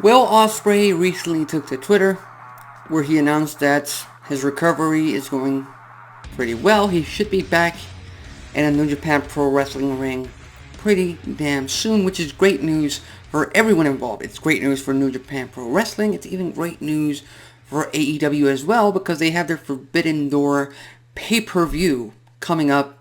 Will Ospreay recently took to Twitter where he announced that his recovery is going pretty well. He should be back in a New Japan Pro Wrestling ring pretty damn soon, which is great news for everyone involved. It's great news for New Japan Pro Wrestling. It's even great news for AEW as well because they have their Forbidden Door pay-per-view coming up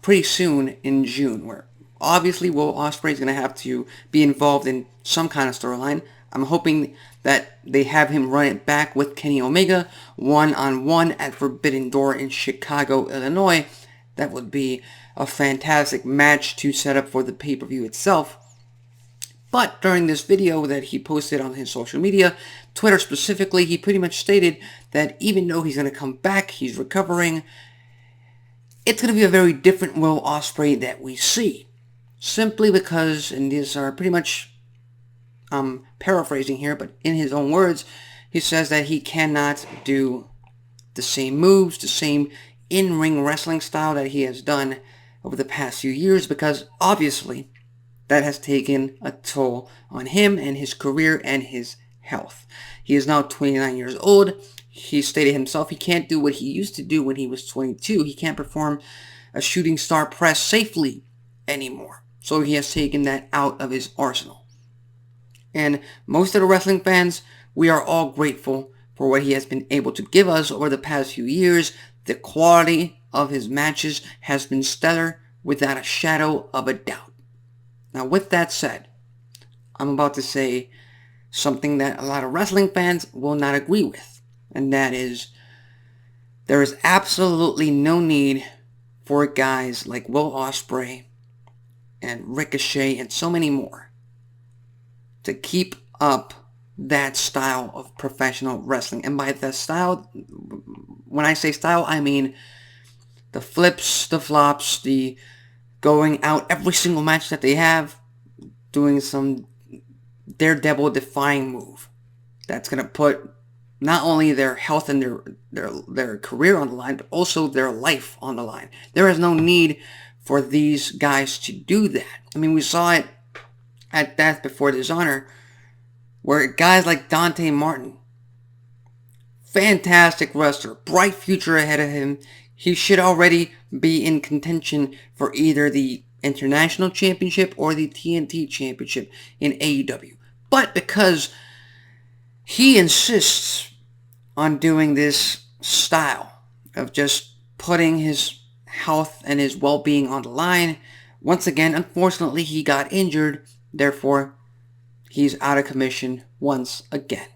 pretty soon in June, where obviously Will Ospreay is going to have to be involved in some kind of storyline. I'm hoping that they have him run it back with Kenny Omega one-on-one at Forbidden Door in Chicago, Illinois. That would be a fantastic match to set up for the pay-per-view itself. But during this video that he posted on his social media, Twitter specifically, he pretty much stated that even though he's going to come back, he's recovering, it's going to be a very different Will Ospreay that we see. Simply because, and these are pretty much, paraphrasing here, but in his own words, he says that he cannot do the same moves, the same in-ring wrestling style that he has done over the past few years because obviously that has taken a toll on him and his career and his health. He is now 29 years old. He stated himself he can't do what he used to do when he was 22. He can't perform a shooting star press safely anymore. So he has taken that out of his arsenal. And most of the wrestling fans, we are all grateful for what he has been able to give us over the past few years. The quality of his matches has been stellar without a shadow of a doubt. Now with that said, I'm about to say something that a lot of wrestling fans will not agree with. And that is, there is absolutely no need for guys like Will Ospreay and Ricochet and so many more to keep up that style of professional wrestling. And by the style, when I say style, I mean the flips, the flops, the going out every single match that they have, doing some daredevil defying move that's going to put not only their health and their career on the line, but also their life on the line. There is no need for these guys to do that. I mean, we saw it at Death Before Dishonor, where guys like Dante Martin, fantastic wrestler, bright future ahead of him, he should already be in contention for either the International Championship or the TNT Championship in AEW. But because he insists on doing this style of just putting his health and his well-being on the line, once again, unfortunately, he got injured. Therefore, he's out of commission once again.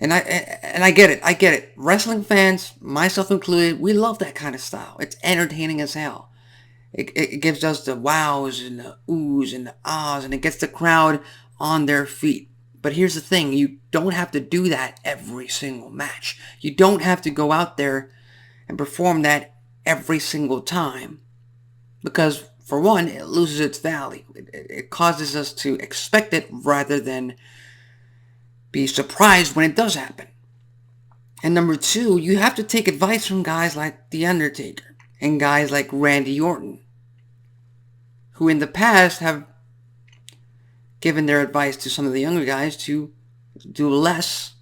And I get it. Wrestling fans, myself included, we love that kind of style. It's entertaining as hell. It gives us the wows and the oohs and the ahs, and it gets the crowd on their feet. But here's the thing, you don't have to do that every single match. You don't have to go out there and perform that every single time. Because, for one, it loses its value. It causes us to expect it rather than be surprised when it does happen. And number two, you have to take advice from guys like The Undertaker and guys like Randy Orton, who in the past have given their advice to some of the younger guys to do less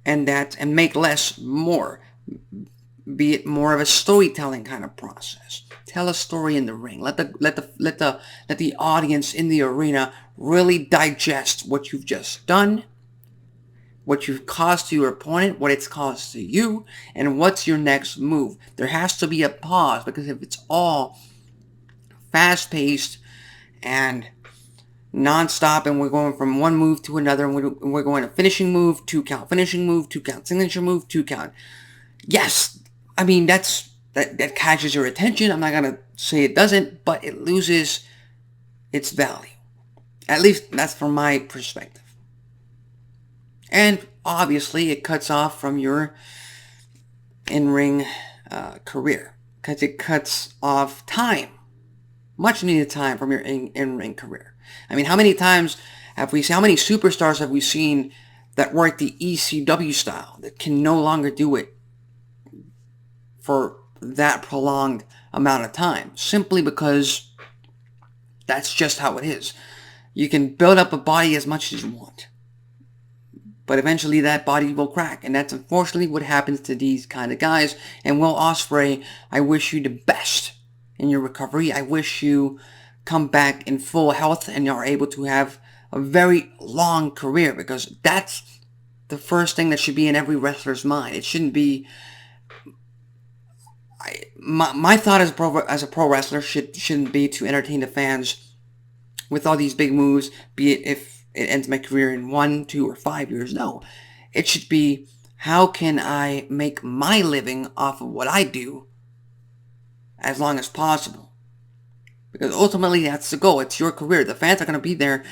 and make less more. Be it more of a storytelling kind of process. Tell a story in the ring. Let the audience in the arena really digest what you've just done, what you've caused to your opponent, what it's caused to you, and what's your next move. There has to be a pause, because if it's all fast-paced and non-stop and we're going from one move to another and we're going to finishing move, 2 count, finishing move, 2 count, signature move, 2 count. Yes, I mean, that catches your attention. I'm not going to say it doesn't, but it loses its value. At least that's from my perspective. And obviously it cuts off from your in-ring career, because it cuts off time, much needed time from your in-ring career. I mean, how many times have we seen, how many superstars have we seen that work the ECW style that can no longer do it for that prolonged amount of time, simply because That's just how it is. You can build up a body as much as you want, but eventually that body will crack, and that's unfortunately what happens to these kind of guys. And Will Ospreay, I wish you the best in your recovery. I wish you come back in full health and are able to have a very long career, because that's the first thing that should be in every wrestler's mind. It shouldn't be... My thought as a pro wrestler shouldn't be to entertain the fans with all these big moves, be it if it ends my career in 1, 2, or 5 years. No. It should be, how can I make my living off of what I do as long as possible? Because ultimately that's the goal. It's your career. The fans are going to be there,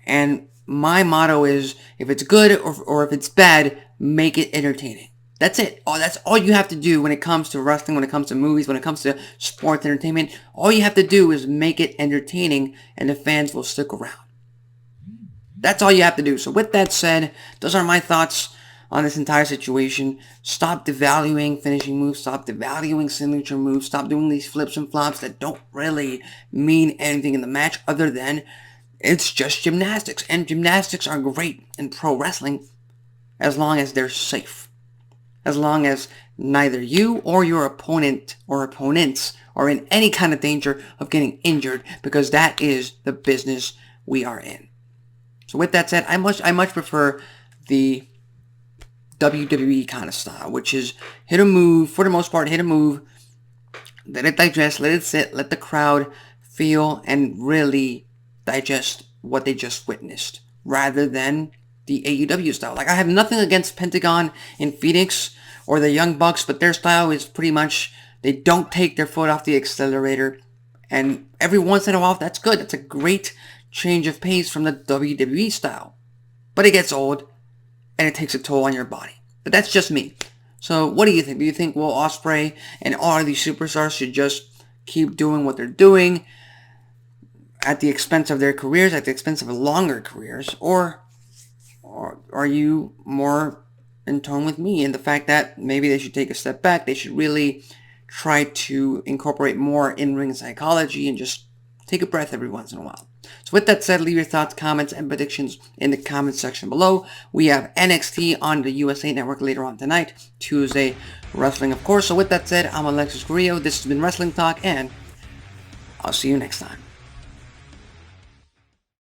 and my motto is, if it's good or if it's bad, make it entertaining. That's it. That's all you have to do when it comes to wrestling, when it comes to movies, when it comes to sports entertainment. All you have to do is make it entertaining, and the fans will stick around. That's all you have to do. So with that said, those are my thoughts on this entire situation. Stop devaluing finishing moves. Stop devaluing signature moves. Stop doing these flips and flops that don't really mean anything in the match other than it's just gymnastics. And gymnastics are great in pro wrestling as long as they're safe. As long as neither you or your opponent or opponents are in any kind of danger of getting injured, because that is the business we are in. So with that said, I much prefer the WWE kind of style, which is hit a move, for the most part, hit a move, let it digest, let it sit, let the crowd feel and really digest what they just witnessed, rather than the AEW style. Like, I have nothing against Pentagon and Phoenix or the Young Bucks, but their style is pretty much, they don't take their foot off the accelerator, and every once in a while, that's good. That's a great change of pace from the WWE style. But it gets old, and it takes a toll on your body. But that's just me. So what do you think? Do you think Will Ospreay and all of these superstars should just keep doing what they're doing at the expense of their careers, at the expense of longer careers? Or are you more in tone with me in the fact that maybe they should take a step back? They should really try to incorporate more in-ring psychology and just take a breath every once in a while. So with that said, leave your thoughts, comments, and predictions in the comments section below. We have NXT on the USA Network later on tonight, Tuesday Wrestling, of course. So with that said, I'm Alexis Carrillo. This has been Wrestling Talk, and I'll see you next time.